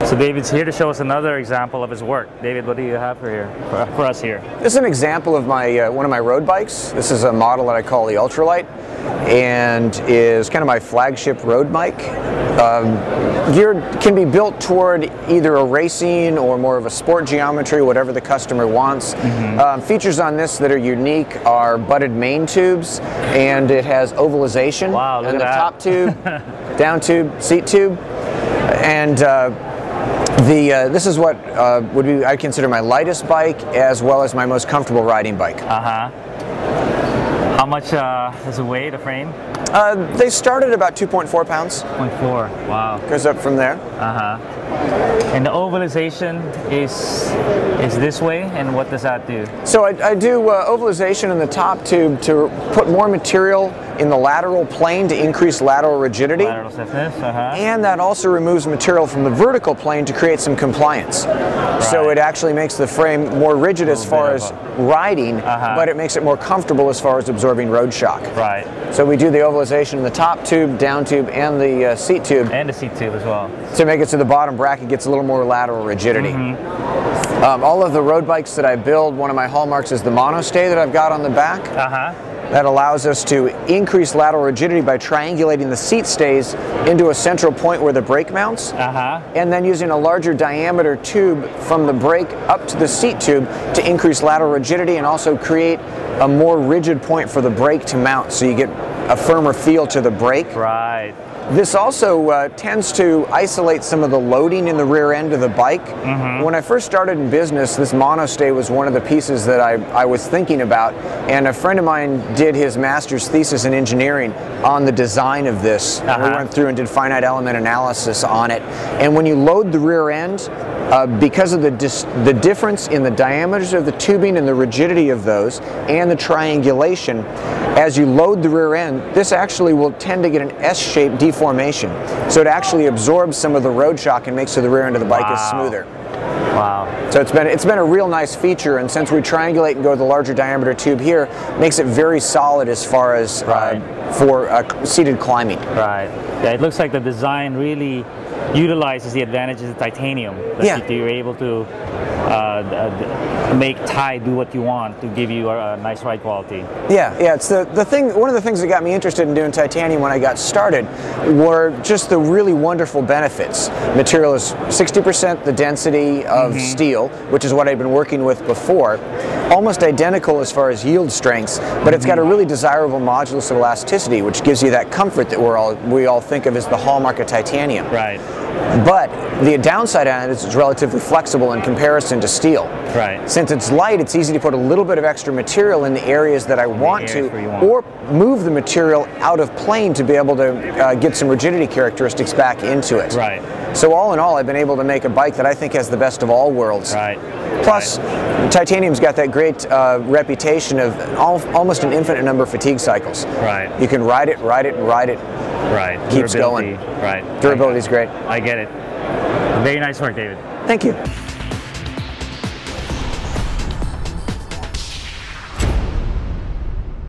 So David's here to show us another example of his work. David, what do you have for us here? This is an example of my one of my road bikes. This is a model that I call the ultralight, and is kind of my flagship road bike. Gear can be built toward either a racing or more of a sport geometry, whatever the customer wants. Features on this that are unique are butted main tubes, and it has ovalization. Wow, look and at the that. top tube, down tube, seat tube, and this is what would be, I consider, my lightest bike as well as my most comfortable riding bike. How much does it weigh, the frame? They start at about 2.4 pounds. 0.4, wow. Goes up from there. And the ovalization is this way, and what does that do? So I do ovalization in the top tube to put more material in the lateral plane to increase lateral rigidity. Lateral stiffness, And that also removes material from the vertical plane to create some compliance. So it actually makes the frame more rigid as far as riding, but it makes it more comfortable as far as absorbing road shock. Right. So we do the ovalization in the top tube, down tube, and the seat tube. And the seat tube as well. To make it so the bottom bracket gets a little more lateral rigidity. All of the road bikes that I build, one of my hallmarks is the monostay that I've got on the back. That allows us to increase lateral rigidity by triangulating the seat stays into a central point where the brake mounts, and then using a larger diameter tube from the brake up to the seat tube to increase lateral rigidity and also create a more rigid point for the brake to mount, so you get a firmer feel to the brake. Right. This also tends to isolate some of the loading in the rear end of the bike. When I first started in business, this monostay was one of the pieces that I was thinking about, and a friend of mine did his master's thesis in engineering on the design of this. We went through and did finite element analysis on it, and when you load the rear end, because of the difference in the diameters of the tubing and the rigidity of those and the triangulation, as you load the rear end, this actually will tend to get an S-shaped deformation. So it actually absorbs some of the road shock and makes so the rear end of the bike is smoother. Wow. So it's been a real nice feature, and since we triangulate and go with the larger diameter tube here, makes it very solid as far as for seated climbing. Right. Yeah, it looks like the design really utilizes the advantages of titanium. That you're able to make Thai do what you want to give you a nice ride quality. Yeah, it's the thing. One of the things that got me interested in doing titanium when I got started were just the really wonderful benefits. Material is 60% the density of steel, which is what I've been working with before. Almost identical as far as yield strengths, but it's got a really desirable modulus of elasticity, which gives you that comfort that we all think of as the hallmark of titanium. Right. But the downside on it is it's relatively flexible in comparison to steel. Right. Since it's light, it's easy to put a little bit of extra material in the areas that I want to, or move the material out of plane to be able to get some rigidity characteristics back into it. Right. So all in all, I've been able to make a bike that I think has the best of all worlds. Right. Plus, titanium's got that great reputation of almost an infinite number of fatigue cycles. Right. You can ride it, ride it, ride it. Right. Keeps going. Right. Durability's great. I get it. Very nice work, David. Thank you.